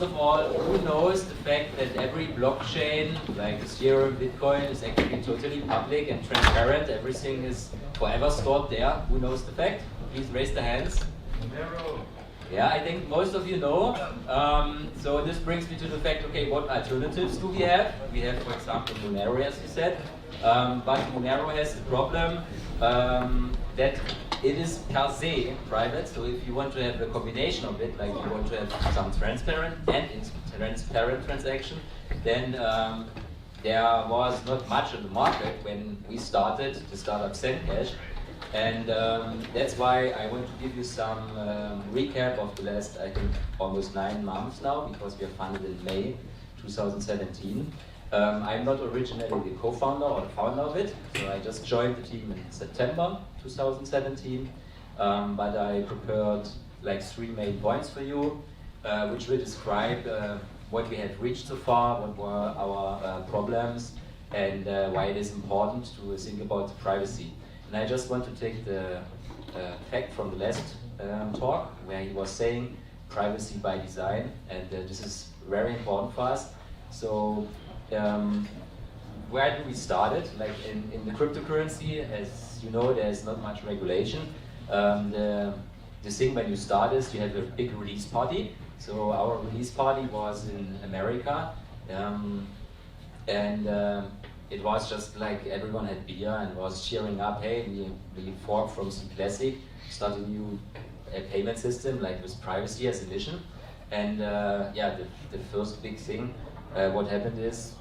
First of all, who knows the fact that every blockchain, like Ethereum, Bitcoin, is actually totally public and transparent? Everything is forever stored there. Who knows the fact? Please raise the hands. Yeah, I think most of you know. So this brings me to the fact, okay, what alternatives do we have? We have, for example, Monero, as you said. But Monero has the problem that it is per se private. So if you want to have a combination of it, like you want to have some transparent and transparent transaction, then there was not much on the market when we started the startup ZenCash. And that's why I want to give you some recap of the last, I think, almost 9 months now, because we are funded in May 2017. I'm not originally the co-founder or the founder of it, so I just joined the team in September 2017. But I prepared like 3 main points for you, which will describe what we have reached so far, what were our problems, and why it is important to think about privacy. And I just want to take the fact from the last talk, where he was saying privacy by design, and this is very important for us. So where do we start it? Like in the cryptocurrency, as you know, there's not much regulation. The thing when you start is you have a big release party. So our release party was in America, and it was just like everyone had beer and was cheering up, hey, we fork from C Classic, start a new payment system, like with privacy as a mission. And yeah, the first big thing, what happened is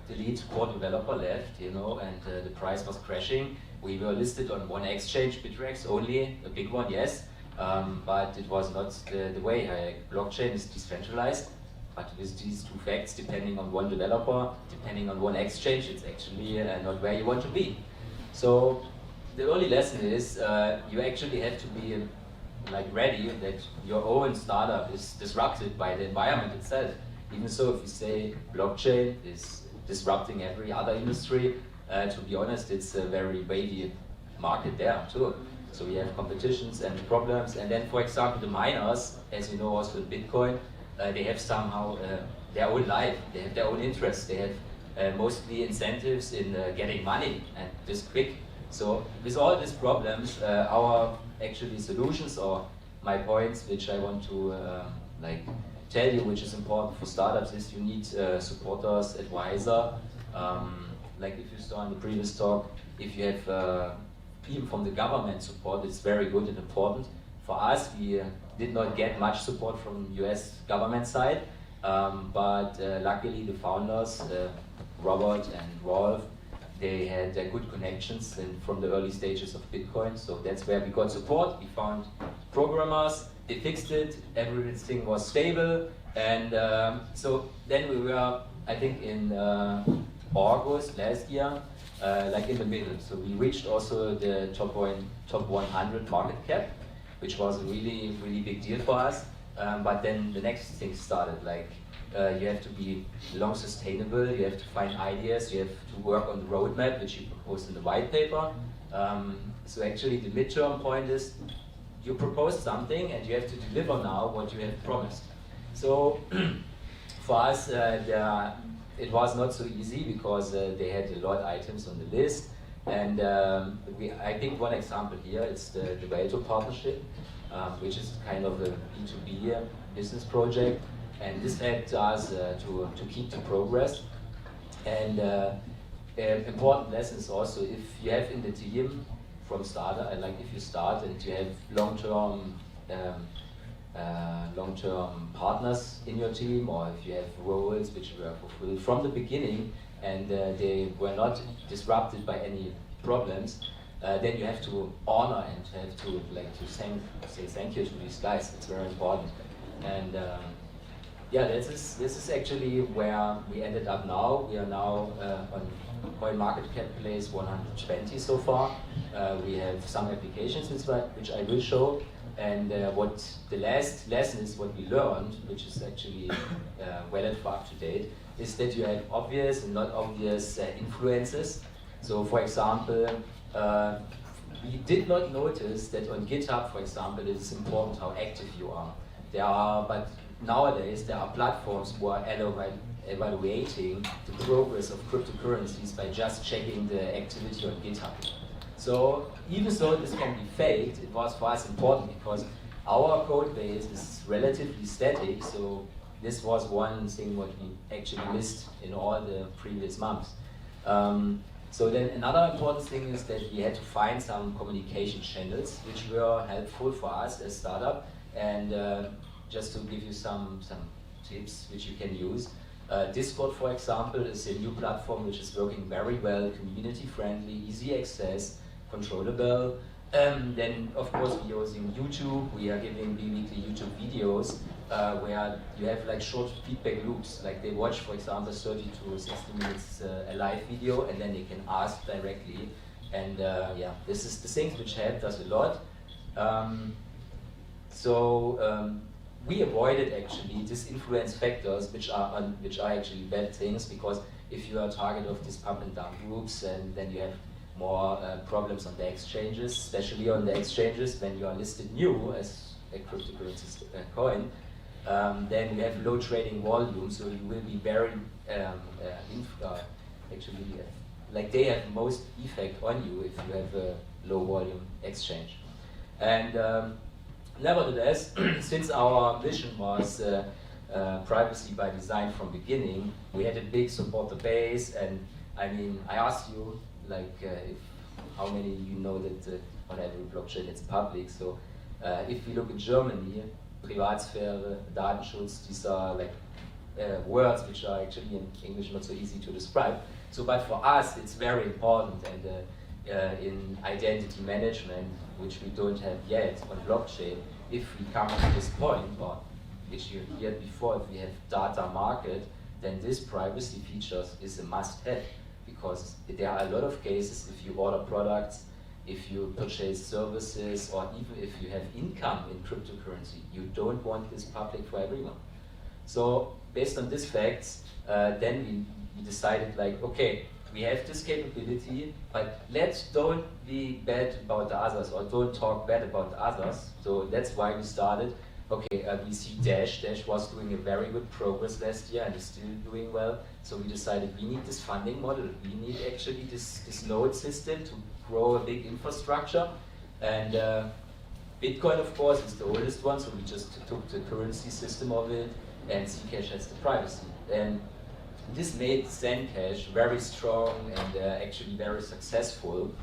the lead core developer left, you know, and the price was crashing. We were listed on one exchange, Beitrags only, a big one, yes, but it was not the way. Blockchain is decentralized. But with these 2 facts, depending on one developer, depending on one exchange, it's actually not where you want to be. So the only lesson is you actually have to be like ready that your own startup is disrupted by the environment itself. Even so, if you say blockchain is disrupting every other industry, to be honest, it's a very weighty market there too. So we have competitions and problems. And then, for example, the miners, as you know, also in Bitcoin, they have somehow their own life, they have their own interests, they have mostly incentives in getting money and this quick. So with all these problems, our actually solutions, or my points which I want to like tell you, which is important for startups, is you need supporters, advisor. Like if you saw in the previous talk, if you have even from the government support, it's very good and important. For us, we did not get much support from US government side, but luckily the founders, Robert and Rolf, they had good connections from the early stages of Bitcoin, so that's where we got support. We found programmers, they fixed it, everything was stable, and so then we were, I think in August last year, like in the middle. So we reached also the top 100 market cap, which was a really, really big deal for us. But then the next thing started, like you have to be long sustainable, you have to find ideas, you have to work on the roadmap, which you proposed in the white paper. So actually the midterm point is you propose something and you have to deliver now what you have promised. So for us, it was not so easy because they had a lot of items on the list. And I think one example here is the weitere partnership, which is kind of a B2B business project. And this helped us to keep the progress. And important lessons also, if you have in the team from starter, like if you start and you have long-term partners in your team, or if you have roles which were fulfilled from the beginning and they were not disrupted by any problems, then you have to honor and have to say thank you to these guys. It's very important. And yeah, this is actually where we ended up now. We are now on coin market cap place 120 so far. We have some applications which I will show. And what the last lesson is, what we learned, which is actually valid for up to date, is that you have obvious and not obvious influences. So for example, we did not notice that on GitHub, for example, it is important how active you are. There are, but nowadays there are platforms who are evaluating the progress of cryptocurrencies by just checking the activity on GitHub. So even though this can be faked, it was for us important because our code base is relatively static, so this was one thing what we actually missed in all the previous months. So then another important thing is that we had to find some communication channels which were helpful for us as startup, and just to give you some tips which you can use. Discord, for example, is a new platform which is working very well, community friendly, easy access, controllable. Then of course we're using YouTube. We are giving bi-weekly YouTube videos where you have like short feedback loops, like they watch, for example, 30 to 60 minutes a live video, and then they can ask directly. And yeah, this is the things which helped us a lot. We avoided actually disinfluence factors, which are actually bad things, because if you are a target of these pump and dump groups, and then you have more problems on the exchanges, especially on the exchanges when you are listed new as a cryptocurrency coin, then you have low trading volume, so you will be very like they have most effect on you if you have a low volume exchange. And nevertheless, since our vision was privacy by design from beginning, we had a big supporter base, and I mean, I asked you, like, how many you know that on every blockchain it's public. So if we look at Germany, Privatsphäre, Datenschutz, these are like words which are actually in English not so easy to describe. So, but for us, it's very important, and in identity management, which we don't have yet on blockchain, if we come to this point, or which you heard before, if we have data market, then this privacy features is a must-have, because there are a lot of cases if you order products, if you purchase services, or even if you have income in cryptocurrency, you don't want this public for everyone. So based on these facts, then we decided, like, okay, we have this capability, but don't be bad about the others, or don't talk bad about the others. So that's why we started. Okay, we see Dash. Dash was doing a very good progress last year and is still doing well. So we decided we need this funding model. We need actually this node system to grow a big infrastructure. And Bitcoin, of course, is the oldest one, so we just took the currency system of it, and Zcash has the privacy. And this made ZenCash very strong and actually very successful.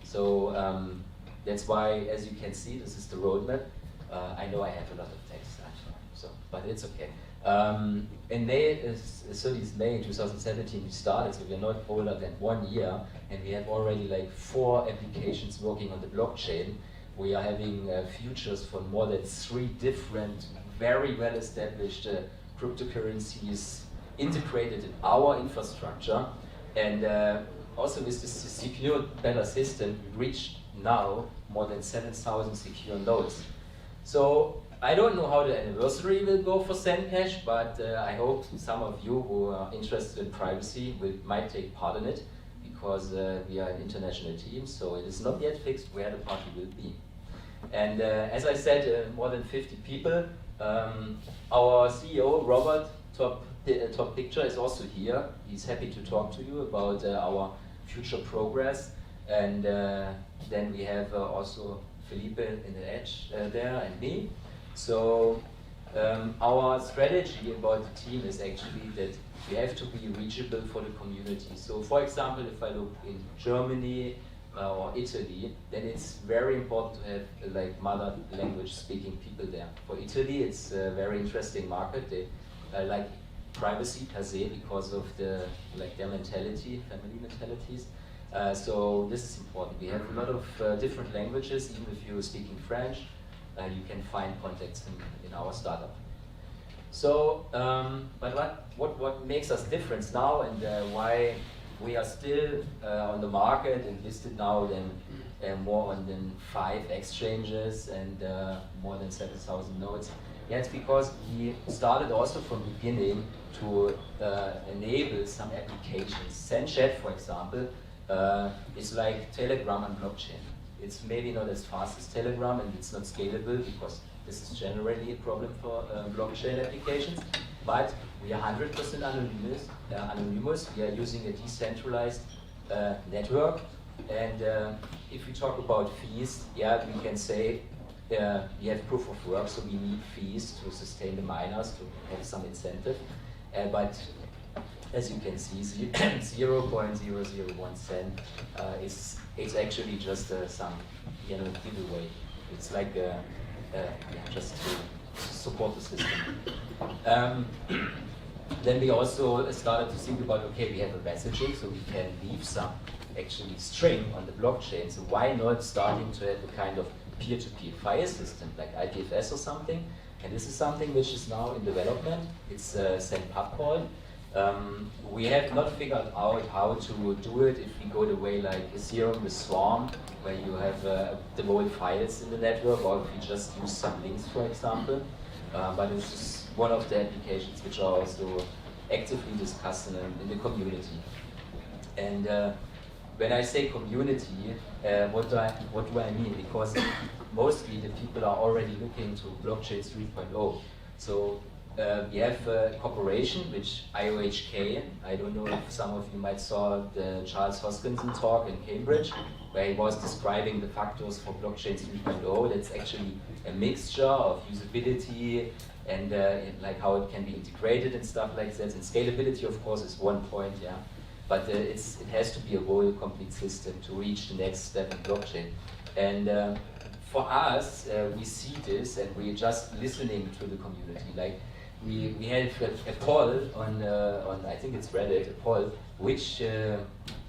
So that's why, as you can see, this is the roadmap. I know I have a lot of text, actually, so, but it's okay. In May 2017 we started, so we're not older than 1 year, and we have already like 4 applications working on the blockchain. We are having futures for more than 3 different, very well-established cryptocurrencies integrated in our infrastructure. And also with this secure, better system, we reached now more than 7,000 secure nodes. So I don't know how the anniversary will go for ZenCash, but I hope some of you who are interested in privacy might take part in it, because we are an international team, so it is not yet fixed where the party will be. And as I said, more than 50 people. Our CEO, Robert, top picture, is also here. He's happy to talk to you about our future progress. And then we have also Felipe in the edge there, and me. So our strategy about the team is actually that we have to be reachable for the community. So for example, if I look in Germany or Italy, then it's very important to have like mother language speaking people there. For Italy, it's a very interesting market. They like privacy per se because of their mentality, family mentalities. So this is important. We have a lot of different languages. Even if you're speaking French, you can find contacts in our startup. So, but what makes us different now, and why we are still on the market and listed now than more than 5 exchanges and more than 7,000 nodes? Yeah, it's because we started also from the beginning to enable some applications. ZenChat, for example, is like Telegram and blockchain. It's maybe not as fast as Telegram, and it's not scalable because This is generally a problem for blockchain applications. But we are 100% anonymous. We are using a decentralized network. And if we talk about fees, yeah, we can say we have proof of work, so we need fees to sustain the miners, to have some incentive. But as you can see, 0.001 cent it's actually just some giveaway. It's like just to support the system. Then we also started to think about, okay, we have a messaging, so we can leave some actually string on the blockchain. So why not starting to have a kind of peer-to-peer file system like IPFS or something? And this is something which is now in development. It's ZenPub. We have not figured out how to do it if we go the way like Ethereum with Swarm, where you have the whole files in the network, or if you just use some links, for example. But it's just one of the applications which are also actively discussed in the community. And when I say community, what do I mean? Because mostly the people are already looking to blockchain 3.0. So we have a corporation, which IOHK, I don't know if some of you might saw the Charles Hoskinson talk in Cambridge, where he was describing the factors for blockchain 3.0. That's actually a mixture of usability and like how it can be integrated and stuff like that. And scalability, of course, is one point, yeah. But it has to be a whole complete system to reach the next step in blockchain. And for us, we see this and we're just listening to the community. Like we had a poll on I think it's Reddit, a poll, which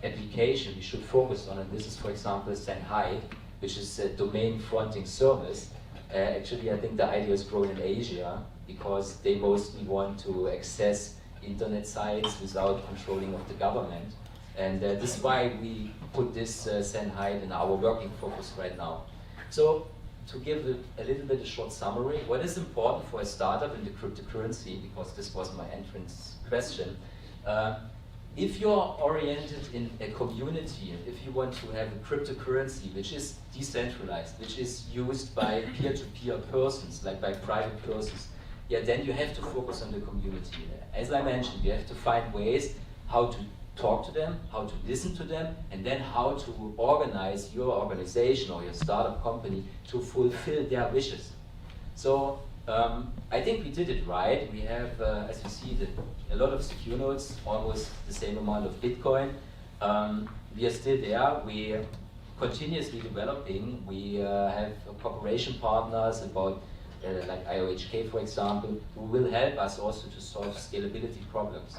application we should focus on. And this is, for example, Shanghai, which is a domain fronting service. Actually, I think the idea is grown in Asia because they mostly want to access internet sites without controlling of the government. And this is why we put this Shanghai in our working focus right now. So to give a little bit of short summary, what is important for a startup in the cryptocurrency, because this was my entrance question, if you're oriented in a community, if you want to have a cryptocurrency which is decentralized, which is used by peer-to-peer persons, like by private persons, yeah, then you have to focus on the community. As I mentioned, you have to find ways how to talk to them, how to listen to them, and then how to organize your organization or your startup company to fulfill their wishes. So I think we did it right. We have, as you see, a lot of secure nodes, almost the same amount of Bitcoin. We are still there. We are continuously developing. We have cooperation partners about like IOHK, for example, who will help us also to solve scalability problems.